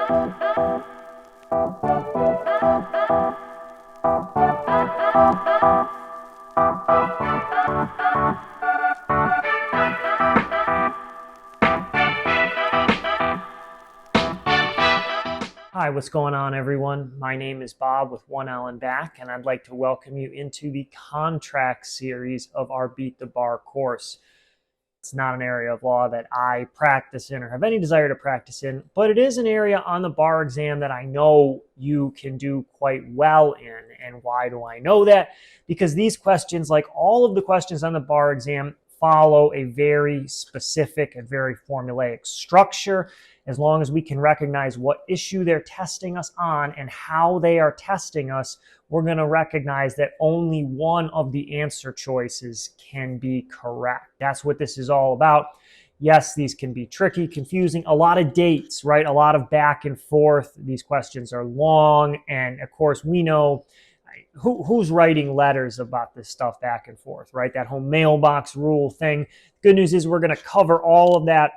Hi, what's going on, everyone? My name is Bob with 1L and Back, and I'd like to welcome you into the contract series of our Beat the Bar course. It's not an area of law that I practice in or have any desire to practice in, but it is an area on the bar exam that I know you can do quite well in. And why do I know that? Because these questions, like all of the questions on the bar exam, follow a very specific and very formulaic structure. As long as we can recognize what issue they're testing us on and how they are testing us, we're going to recognize that only one of the answer choices can be correct. That's what this is all about. Yes, these can be tricky, confusing, a lot of dates, right? A lot of back and forth. These questions are long. And of course, we know who's writing letters about this stuff back and forth, right? That whole mailbox rule thing. Good news is we're going to cover all of that,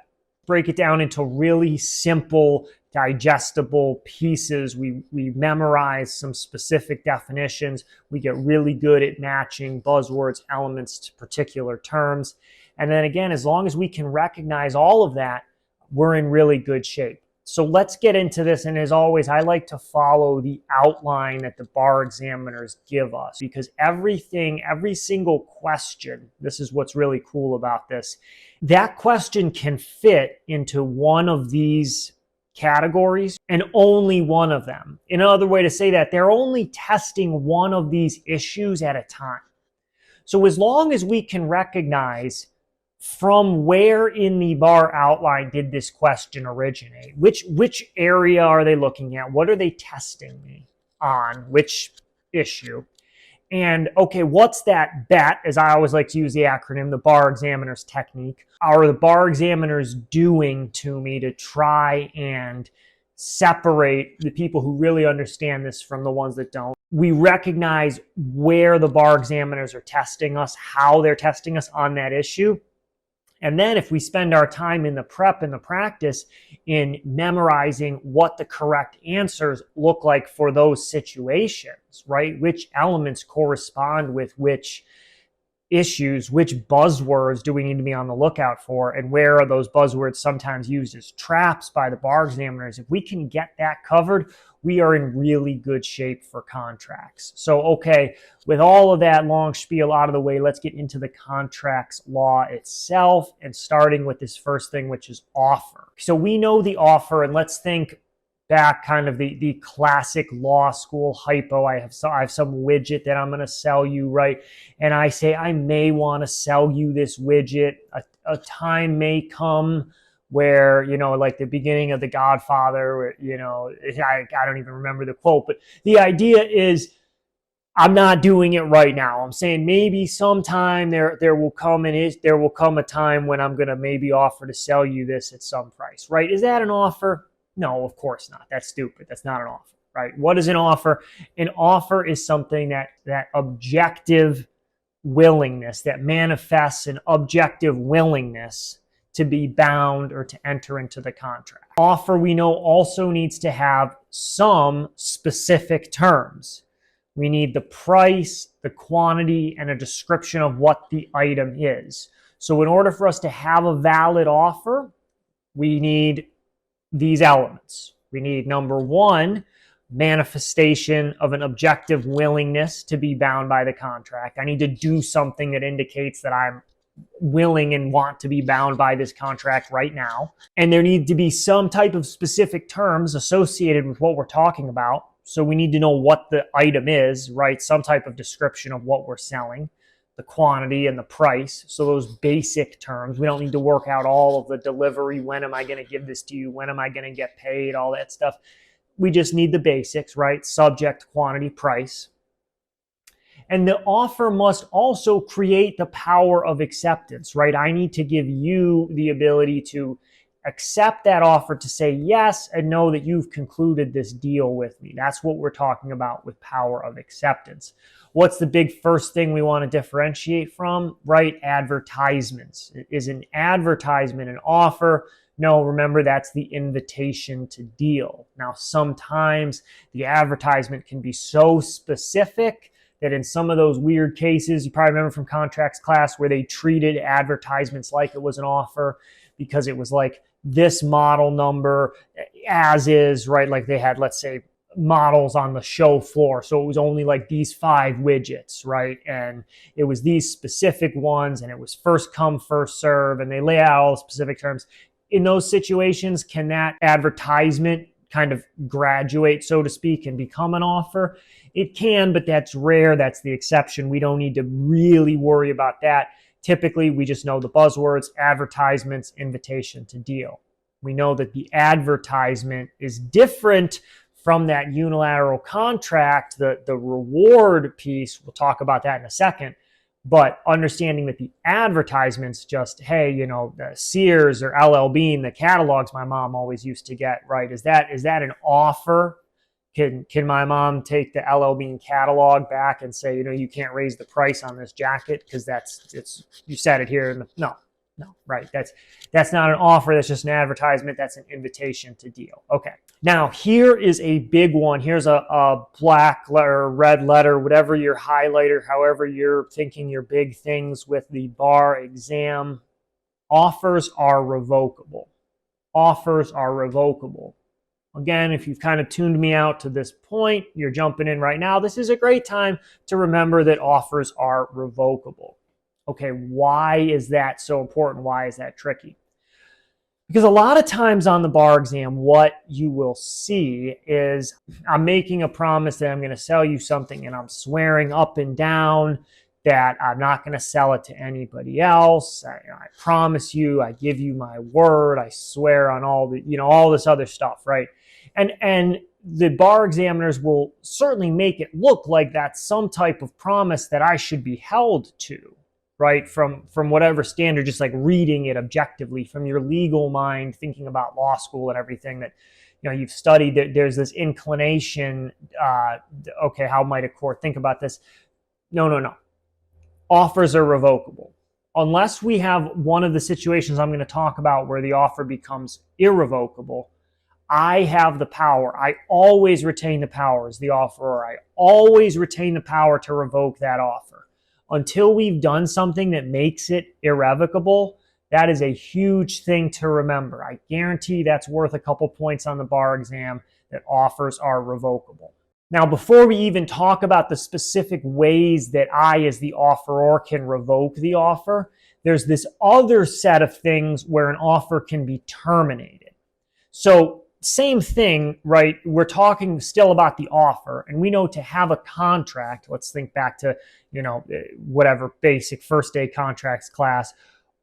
break it down into really simple, digestible pieces. We memorize some specific definitions. We get really good at matching buzzwords, elements to particular terms. And then again, as long as we can recognize all of that, we're in really good shape. So let's get into this. And as always, I like to follow the outline that the bar examiners give us, because every single question, this is what's really cool about this, that question can fit into one of these categories and only one of them. Another way to say that, they're only testing one of these issues at a time. So as long as we can recognize from where in the bar outline did this question originate, which area are they looking at, what are they testing me on, which issue, and okay, what's that bet, as I always like to use the acronym, the bar examiner's technique, are the bar examiners doing to me to try and separate the people who really understand this from the ones that don't. We recognize where the bar examiners are testing us, how they're testing us on that issue. And then if we spend our time in the prep and the practice in memorizing what the correct answers look like for those situations, right? Which elements correspond with which issues, which buzzwords do we need to be on the lookout for, and where are those buzzwords sometimes used as traps by the bar examiners? If we can get that covered, we are in really good shape for contracts. So, okay, with all of that long spiel out of the way, let's get into the contracts law itself, and starting with this first thing, which is offer. So we know the offer, and let's think back kind of the classic law school hypo. I have some widget that I'm going to sell you, right? And I say, I may want to sell you this widget. A time may come where, like the beginning of The Godfather, where, I don't even remember the quote, but the idea is, I'm not doing it right now. I'm saying maybe sometime there will come a time when I'm going to maybe offer to sell you this at some price, right? Is that an offer? No, of course not. That's stupid. That's not an offer, right? What is an offer? An offer is something that objective willingness, that manifests an objective willingness to be bound or to enter into the contract. Offer, we know, also needs to have some specific terms. We need the price, the quantity, and a description of what the item is. So in order for us to have a valid offer, we need these elements. We need, number one, manifestation of an objective willingness to be bound by the contract. I need to do something that indicates that I'm willing and want to be bound by this contract right now. And there need to be some type of specific terms associated with what we're talking about. So we need to know what the item is, right? Some type of description of what we're selling, the quantity and the price. So those basic terms. We don't need to work out all of the delivery. When am I going to give this to you? When am I going to get paid? All that stuff. We just need the basics, right? Subject, quantity, price. And the offer must also create the power of acceptance, right? I need to give you the ability to accept that offer, to say yes and know that you've concluded this deal with me. That's what we're talking about with power of acceptance. What's the big first thing we want to differentiate from, right? Advertisements. Is an advertisement an offer? No, remember, that's the invitation to deal. Now, sometimes the advertisement can be so specific that in some of those weird cases, you probably remember from contracts class where they treated advertisements like it was an offer because it was like this model number as is, right? Like they had, let's say, models on the show floor. So it was only like these 5 widgets, right? And it was these specific ones and it was first come, first serve. And they lay out all the specific terms. In those situations, can that advertisement kind of graduate, so to speak, and become an offer? It can, but that's rare. That's the exception. We don't need to really worry about that. Typically, we just know the buzzwords: advertisements, invitation to deal. We know that the advertisement is different from that unilateral contract, the reward piece. We'll talk about that in a second. But understanding that the advertisements just, hey, you know, the Sears or LL Bean, the catalogs my mom always used to get, right? Is that an offer? Can my mom take the LL Bean catalog back and say, you know, you can't raise the price on this jacket because you said it here? No, right? That's not an offer. That's just an advertisement. That's an invitation to deal. Okay. Now here is a big one. Here's a black letter, red letter, whatever your highlighter, however you're thinking your big things with the bar exam. Offers are revocable. Offers are revocable. Again, if you've kind of tuned me out to this point, you're jumping in right now, this is a great time to remember that offers are revocable. Okay, why is that so important? Why is that tricky? Because a lot of times on the bar exam, what you will see is I'm making a promise that I'm going to sell you something and I'm swearing up and down that I'm not going to sell it to anybody else. I promise you, I give you my word, I swear on all this other stuff, right? And the bar examiners will certainly make it look like that's some type of promise that I should be held to, right? From whatever standard, just like reading it objectively from your legal mind, thinking about law school and everything that, you know, you've studied. There's this inclination, okay, how might a court think about this? No. Offers are revocable. Unless we have one of the situations I'm going to talk about where the offer becomes irrevocable, I have the power. I always retain the power as the offeror. I always retain the power to revoke that offer. Until we've done something that makes it irrevocable, that is a huge thing to remember. I guarantee that's worth a couple points on the bar exam, that offers are revocable. Now, before we even talk about the specific ways that I, as the offeror, can revoke the offer, there's this other set of things where an offer can be terminated. So, same thing, right? We're talking still about the offer, and we know to have a contract, let's think back to, whatever basic first day contracts class,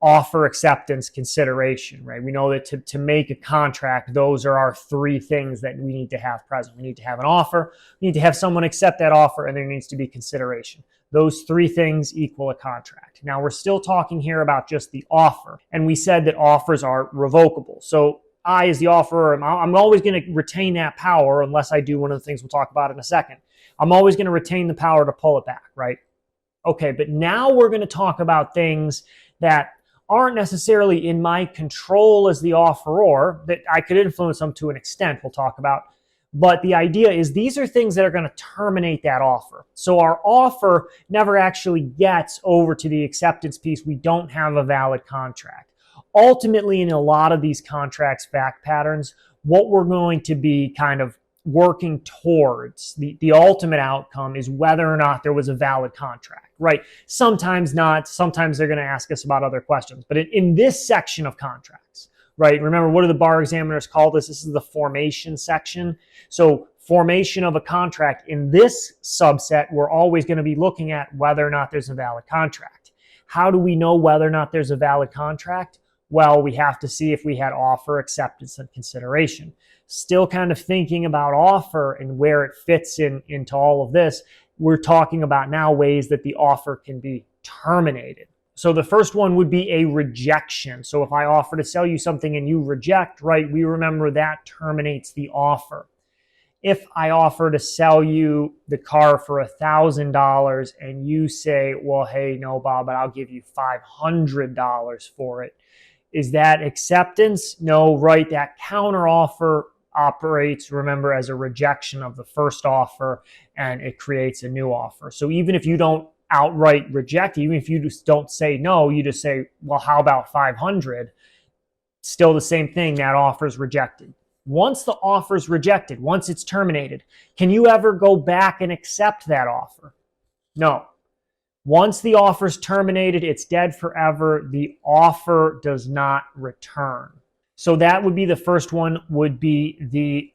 offer, acceptance, consideration, right? We know that to make a contract, those are our 3 things that we need to have present. We need to have an offer, we need to have someone accept that offer, and there needs to be consideration. Those 3 things equal a contract. Now, we're still talking here about just the offer, and we said that offers are revocable. So I, as the offeror, I'm always going to retain that power unless I do one of the things we'll talk about in a second. I'm always going to retain the power to pull it back, right? Okay, but now we're going to talk about things that aren't necessarily in my control as the offeror, that I could influence them to an extent we'll talk about. But the idea is these are things that are going to terminate that offer. So our offer never actually gets over to the acceptance piece. We don't have a valid contract. Ultimately, in a lot of these contracts fact patterns, what we're going to be kind of working towards, the ultimate outcome, is whether or not there was a valid contract, right? Sometimes not. Sometimes they're going to ask us about other questions. But in this section of contracts, right, remember, what do the bar examiners call this? This is the formation section. So formation of a contract, in this subset, we're always going to be looking at whether or not there's a valid contract. How do we know whether or not there's a valid contract? Well, we have to see if we had offer, acceptance, and consideration. Still kind of thinking about offer and where it fits into all of this. We're talking about now ways that the offer can be terminated. So the first one would be a rejection. So if I offer to sell you something and you reject, right, we remember that terminates the offer. If I offer to sell you the car for $1,000 and you say, well, hey, no, Bob, but I'll give you $500 for it, Is that acceptance? No, right? That counteroffer operates, remember, as a rejection of the first offer, and it creates a new offer. So even if you don't outright reject, even if you just don't say no, you just say, well, how about 500? Still the same thing, that offer is rejected. Once the offer is rejected, once it's terminated, can you ever go back and accept that offer? No. Once the offer is terminated, it's dead forever. The offer does not return. So that would be the first one, would be the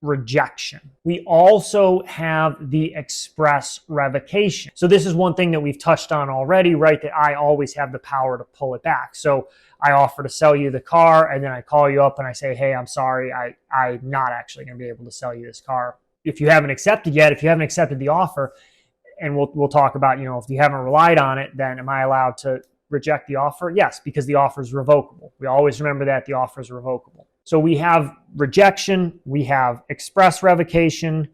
rejection. We also have the express revocation. So this is one thing that we've touched on already, right? That I always have the power to pull it back. So I offer to sell you the car, and then I call you up and I say, hey, I'm sorry, I'm not actually going to be able to sell you this car. If you haven't accepted yet, if you haven't accepted the offer, and we'll talk about, if you haven't relied on it, then am I allowed to reject the offer? Yes, because the offer is revocable. We always remember that the offer is revocable. So we have rejection, we have express revocation,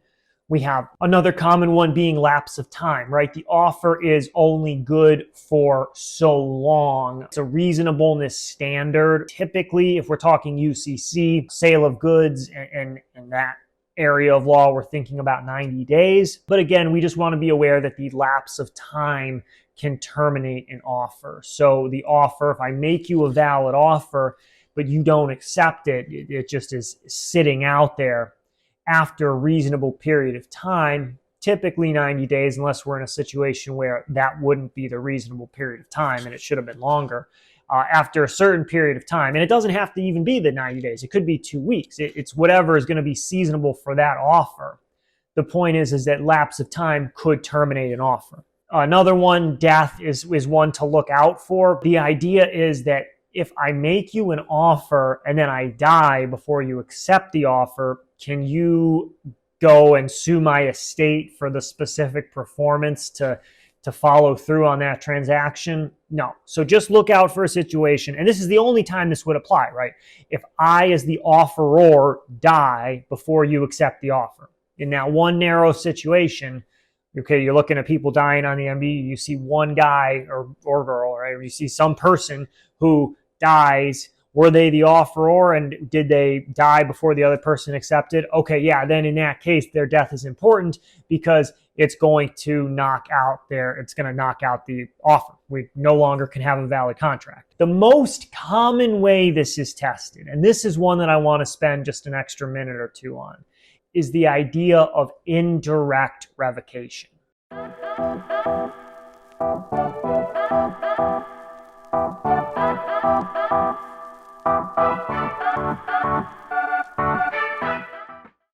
we have another common one being lapse of time, right? The offer is only good for so long. It's a reasonableness standard. Typically, if we're talking UCC, sale of goods, and that area of law, we're thinking about 90 days. But again, we just want to be aware that the lapse of time can terminate an offer. So the offer, if I make you a valid offer, but you don't accept it, it just is sitting out there after a reasonable period of time, typically 90 days, unless we're in a situation where that wouldn't be the reasonable period of time and it should have been longer. After a certain period of time, and it doesn't have to even be the 90 days, it could be 2 weeks. It's whatever is going to be seasonable for that offer. The point is that lapse of time could terminate an offer. Another one, death, is one to look out for. The idea is that if I make you an offer and then I die before you accept the offer, can you go and sue my estate for the specific performance to follow through on that transaction? No. So just look out for a situation, and this is the only time this would apply, right? If I, as the offeror, die before you accept the offer. In that one narrow situation, okay, you're looking at people dying on the MB, you see one guy or girl, right? Or you see some person who dies. Were they the offeror, and did they die before the other person accepted? Okay, yeah, then in that case, their death is important because it's going to knock out the offer. We no longer can have a valid contract. The most common way this is tested, and this is one that I want to spend just an extra minute or two on, is the idea of indirect revocation.